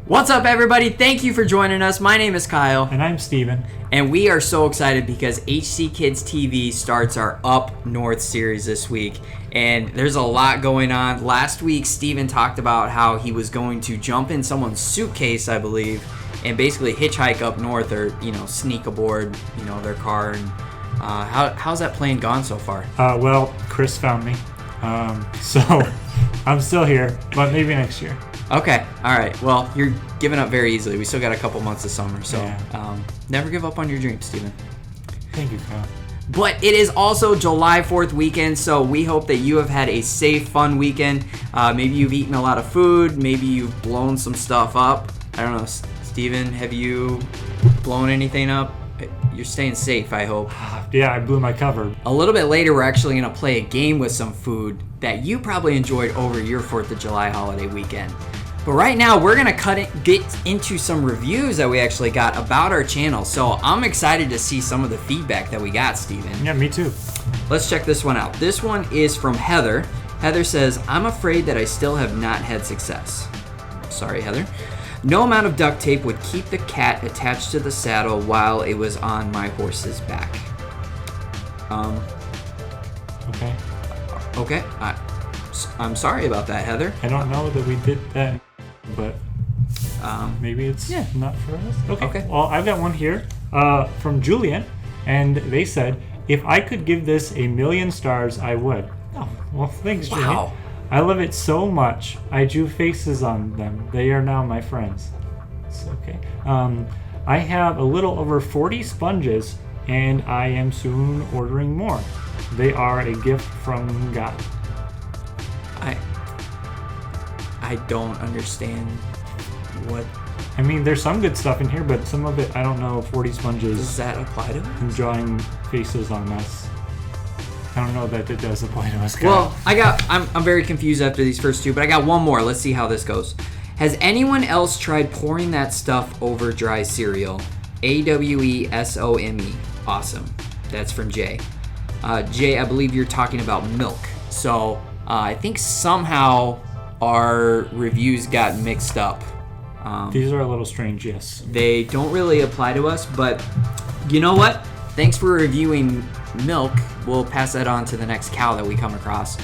What's up, everybody? Thank you for joining us. My name is Kyle. And I'm Steven. And we are so excited because HC Kids TV starts our Up North series this week. And there's a lot going on. Last week, Steven talked about how he was going to jump in someone's suitcase, I believe, and basically hitchhike up north or, sneak aboard, their car. And how's that plane gone so far? Well, Chris found me. So I'm still here, but maybe next year. Okay. All right. Well, you're giving up very easily. We still got a couple months of summer, so Yeah. Never give up on your dreams, Steven. Thank you, Kyle. But it is also July 4th weekend, so we hope that you have had a safe, fun weekend. Maybe you've eaten a lot of food. Maybe you've blown some stuff up. I don't know, Steven, have you blown anything up? You're staying safe, I hope. Yeah, I blew my cover. A little bit later, we're actually going to play a game with some food that you probably enjoyed over your 4th of July holiday weekend. But right now, we're going to get into some reviews that we actually got about our channel. So I'm excited to see some of the feedback that we got, Steven. Yeah, me too. Let's check this one out. This one is from Heather. Heather says, I'm afraid that I still have not had success. Sorry, Heather. No amount of duct tape would keep the cat attached to the saddle while it was on my horse's back. Okay. Okay. I'm sorry about that, Heather. I don't know that we did that, but maybe it's not for us. Okay. Well, I've got one here from Julian, and they said, if I could give this 1,000,000 stars, I would. Oh, well, thanks, Julian. Wow. I love it so much. I drew faces on them. They are now my friends. It's okay. I have a little over 40 sponges, and I am soon ordering more. They are a gift from God. I don't understand what... I mean, there's some good stuff in here, but some of it, I don't know, 40 sponges. Does that apply to us? And drawing faces on us. I don't know that it does apply to us, guys. Well, I'm very confused after these first two, but I got one more. Let's see how this goes. Has anyone else tried pouring that stuff over dry cereal? AWESOME. Awesome. That's from Jay. Jay, I believe you're talking about milk. So I think somehow our reviews got mixed up. These are a little strange, yes. They don't really apply to us, but you know what? Thanks for reviewing milk. We'll pass that on to the next cow that we come across.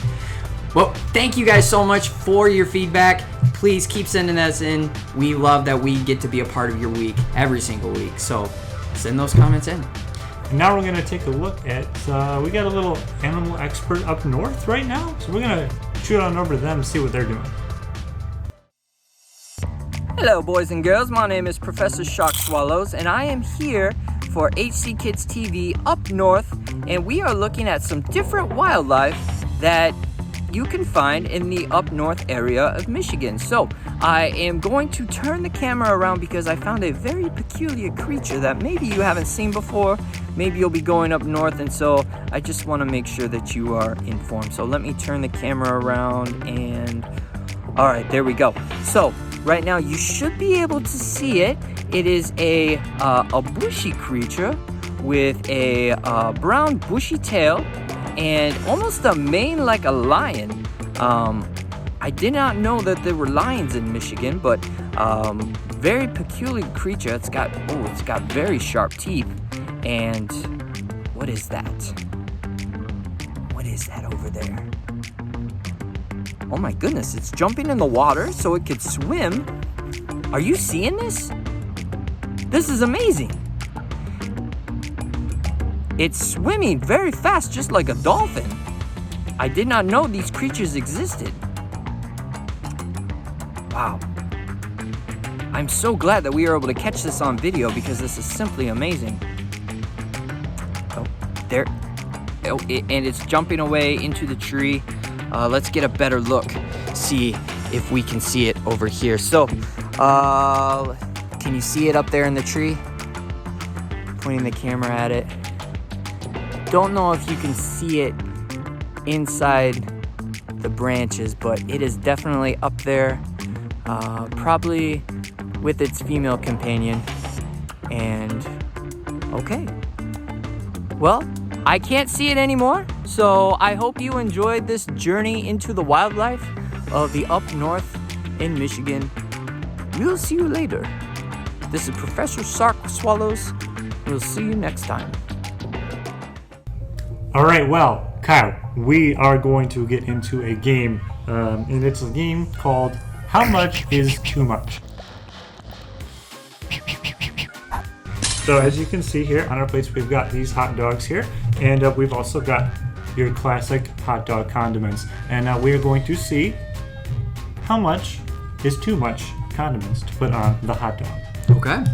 Well, thank you guys so much for your feedback. Please keep sending us in. We love that we get to be a part of your week every single week. So send those comments in. And now we're going to take a look at, we got a little animal expert up north right now. So we're going to shoot on over to them and see what they're doing. Hello, boys and girls. My name is Professor Shark Swallows, and I am here for HC Kids TV Up North, and we are looking at some different wildlife that you can find in the up north area of Michigan. So I am going to turn the camera around because I found a very peculiar creature that maybe you haven't seen before. Maybe you'll be going up north, and so I just want to make sure that you are informed. So let me turn the camera around, and all right, there we go. So right now you should be able to see it. It is a bushy creature with a brown bushy tail and almost a mane like a lion. I did not know that there were lions in Michigan, but very peculiar creature. It's got very sharp teeth. And what is that? What is that over there? Oh my goodness, it's jumping in the water so it could swim. Are you seeing this? This is amazing. It's swimming very fast, just like a dolphin. I did not know these creatures existed. Wow. I'm so glad that we were able to catch this on video because this is simply amazing. Oh, there. Oh, and it's jumping away into the tree. Let's get a better look. See if we can see it over here. So, can you see it up there in the tree? Pointing the camera at it. Don't know if you can see it inside the branches, but it is definitely up there, probably with its female companion. And okay, well, I can't see it anymore, so I hope you enjoyed this journey into the wildlife of the up north in Michigan. We'll see you later. This is Professor Shark Swallows. We'll see you next time. All right, well, Kyle, we are going to get into a game, and it's a game called How Much is Too Much? So as you can see here on our plates, we've got these hot dogs here, and we've also got your classic hot dog condiments. And now we are going to see how much is too much condiments to put on the hot dog. Okay.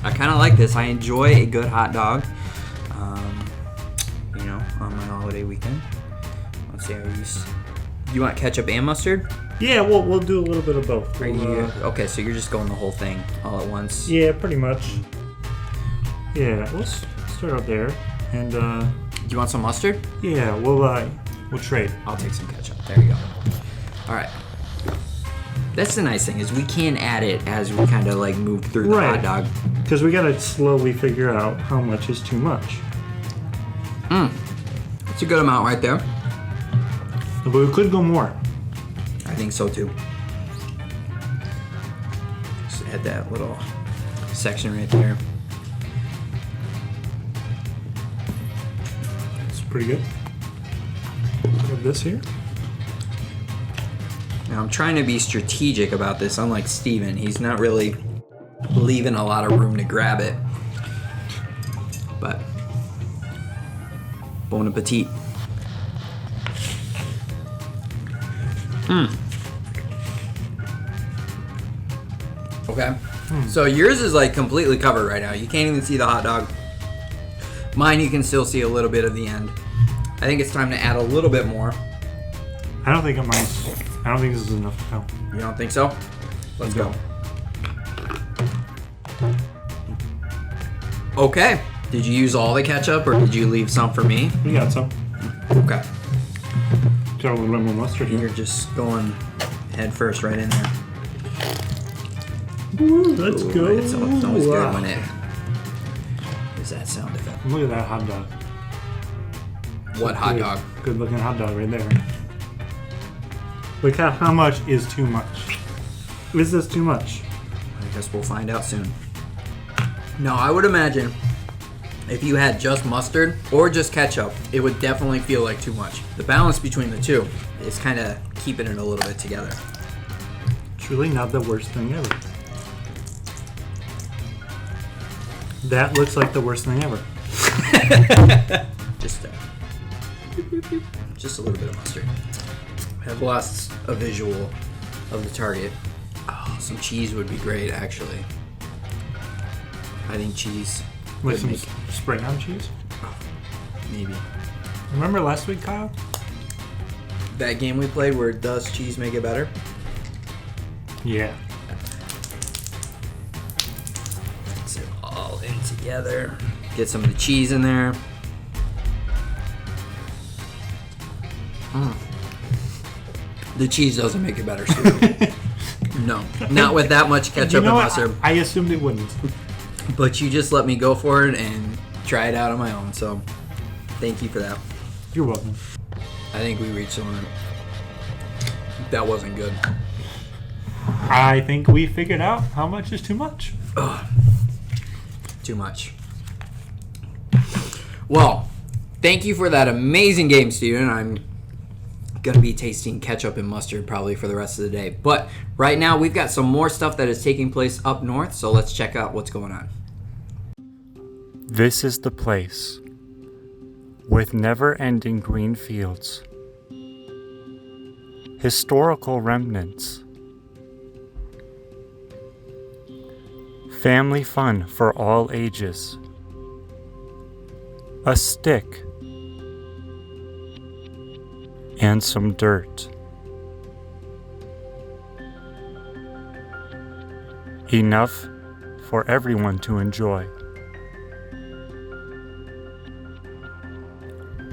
I kind of like this. I enjoy a good hot dog, on my holiday weekend. Let's see. You want ketchup and mustard? Yeah, we'll do a little bit of both. Okay, so you're just going the whole thing all at once. Yeah, pretty much. Yeah, let's start out there, and Do you want some mustard? yeah, we'll trade. I'll take some ketchup. There you go. All right. That's the nice thing is we can add it as we kind of like move through the hot dog. Because we gotta slowly figure out how much is too much. It's a good amount right there. But we could go more. I think so too. Just add that little section right there. It's pretty good. We have this here. Now I'm trying to be strategic about this, unlike Steven. He's not really leaving a lot of room to grab it. But bon appetit. Okay. So yours is like completely covered right now. You can't even see the hot dog. Mine you can still see a little bit of the end. I think it's time to add a little bit more. I don't think this is enough. No. You don't think so? Let's go. Okay. Did you use all the ketchup or did you leave some for me? We got some. Okay. Got a little bit more mustard here. You're just going head first right in there. Ooh, let's go. It's always good when it is that sound effect. Look at that hot dog. What hot dog? Good looking hot dog right there. Look at how much is too much. Is this too much? I guess we'll find out soon. No, I would imagine if you had just mustard or just ketchup, it would definitely feel like too much. The balance between the two is kind of keeping it a little bit together. Truly not the worst thing ever. That looks like the worst thing ever. Just a little bit of mustard. I've lost a visual of the target. Oh, some cheese would be great, actually. I think cheese. Like would some make- spray on cheese? Maybe. Remember last week, Kyle? That game we played where does cheese make it better? Yeah. Mix it all in together. Get some of the cheese in there. The cheese doesn't make it better, Stu. No, not with that much ketchup You know and what? mustard. I assumed it wouldn't. But you just let me go for it and try it out on my own. So, thank you for that. You're welcome. I think we reached someone. That wasn't good. I think we figured out how much is too much. Too much. Well, thank you for that amazing game, Steven. I'm going to be tasting ketchup and mustard probably for the rest of the day. But right now, we've got some more stuff that is taking place up north, so let's check out what's going on. This is the place with never-ending green fields, historical remnants, family fun for all ages, a stick, and some dirt. Enough for everyone to enjoy.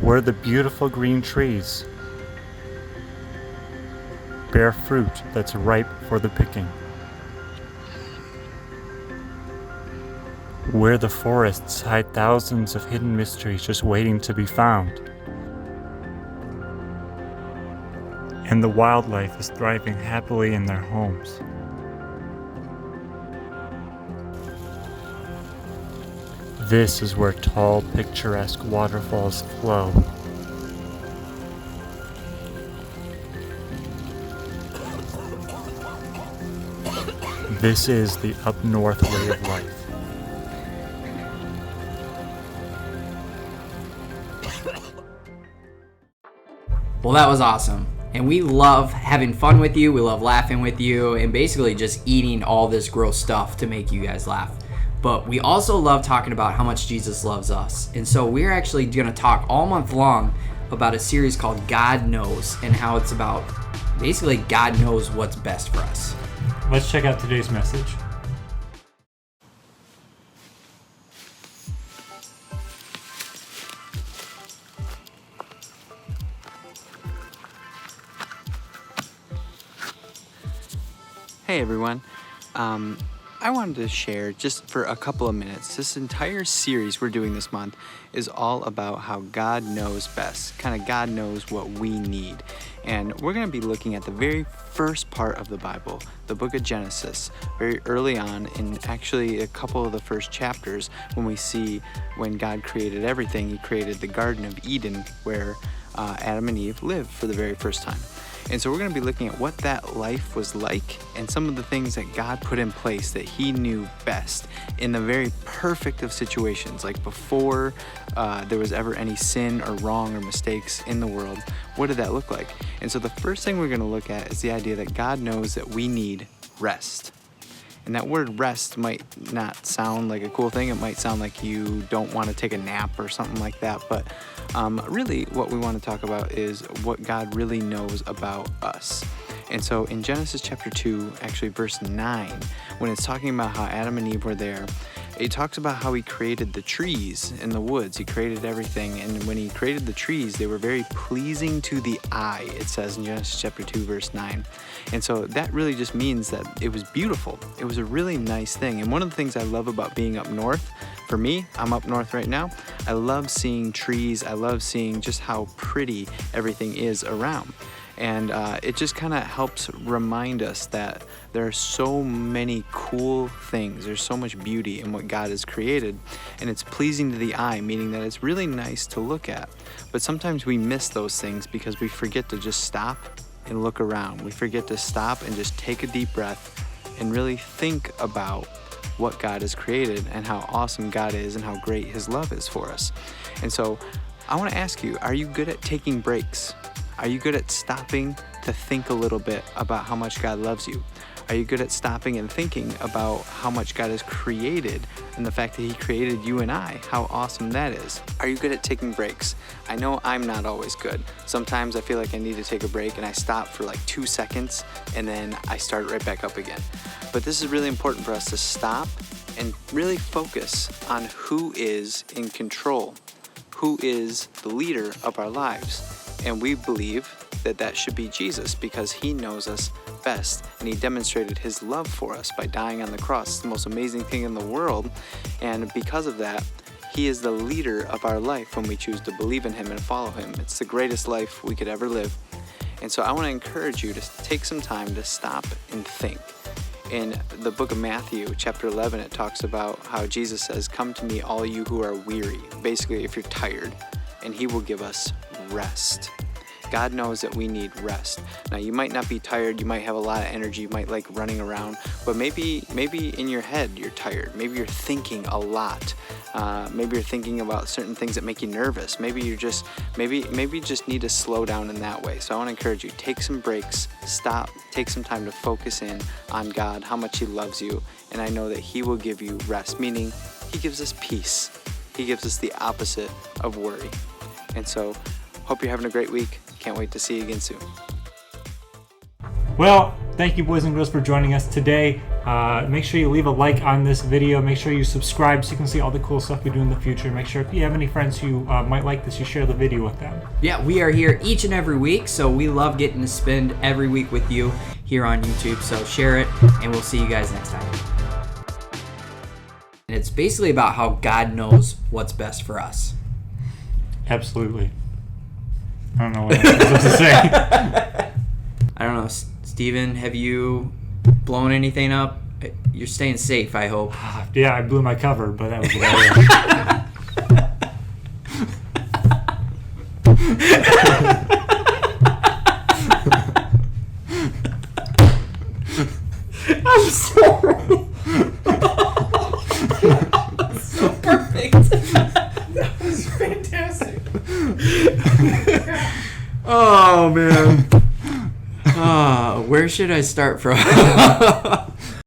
where the beautiful green trees bear fruit that's ripe for the picking, where the forests hide thousands of hidden mysteries just waiting to be found, and the wildlife is thriving happily in their homes. This is where tall, picturesque waterfalls flow. This is the up north way of life. Well, that was awesome. And we love having fun with you. We love laughing with you and basically just eating all this gross stuff to make you guys laugh. But we also love talking about how much Jesus loves us. And so we're actually going to talk all month long about a series called God Knows, and how it's about basically God knows what's best for us. Let's check out today's message. Hey everyone, I wanted to share just for a couple of minutes, this entire series we're doing this month is all about how God knows best, kind of God knows what we need. And we're going to be looking at the very first part of the Bible, the book of Genesis, very early on in actually a couple of the first chapters when we see when God created everything, he created the Garden of Eden where Adam and Eve lived for the very first time. And so we're going to be looking at what that life was like and some of the things that God put in place that he knew best in the very perfect of situations, like before there was ever any sin or wrong or mistakes in the world. What did that look like? And so the first thing we're going to look at is the idea that God knows that we need rest. And that word rest might not sound like a cool thing. It might sound like you don't want to take a nap or something like that. But really what we want to talk about is what God really knows about us. And so in Genesis chapter 2, actually verse 9, when it's talking about how Adam and Eve were there, it talks about how he created the trees in the woods. He created everything. And when he created the trees, they were very pleasing to the eye, it says in Genesis chapter 2, verse 9. And so that really just means that it was beautiful. It was a really nice thing. And one of the things I love about being up north, for me, I'm up north right now, I love seeing trees. I love seeing just how pretty everything is around. And it just kind of helps remind us that there are so many cool things. There's so much beauty in what God has created. And it's pleasing to the eye, meaning that it's really nice to look at. But sometimes we miss those things because we forget to just stop and look around. We forget to stop and just take a deep breath and really think about what God has created and how awesome God is and how great his love is for us. And so I want to ask you, are you good at taking breaks? Are you good at stopping to think a little bit about how much God loves you? Are you good at stopping and thinking about how much God has created and the fact that he created you and I, how awesome that is? Are you good at taking breaks? I know I'm not always good. Sometimes I feel like I need to take a break and I stop for like 2 seconds and then I start right back up again. But this is really important for us to stop and really focus on who is in control, who is the leader of our lives. And we believe that that should be Jesus because he knows us best and he demonstrated his love for us by dying on the cross. It's the most amazing thing in the world. And because of that, he is the leader of our life when we choose to believe in him and follow him. It's the greatest life we could ever live. And so I want to encourage you to take some time to stop and think. In the book of Matthew, chapter 11, it talks about how Jesus says, "Come to me, all you who are weary." Basically, if you're tired, and he will give us rest. God knows that we need rest. Now, you might not be tired. You might have a lot of energy. You might like running around. But maybe in your head you're tired. Maybe you're thinking a lot. Maybe you're thinking about certain things that make you nervous. Maybe you just need to slow down in that way. So I want to encourage you, take some breaks, stop, take some time to focus in on God, how much he loves you. And I know that he will give you rest, meaning he gives us peace. He gives us the opposite of worry. And so hope you're having a great week. Can't wait to see you again soon. Well, thank you, boys and girls, for joining us today. Make sure you leave a like on this video. Make sure you subscribe so you can see all the cool stuff we do in the future. Make sure if you have any friends who might like this, you share the video with them. Yeah, we are here each and every week, so we love getting to spend every week with you here on YouTube. So share it, and we'll see you guys next time. And it's basically about how God knows what's best for us. Absolutely. I don't know what I'm supposed to say. I don't know, Steven, have you blown anything up? You're staying safe, I hope. Yeah, I blew my cover, but that was about it. I'm sorry. Perfect. That was fantastic. Oh, man. Where should I start from?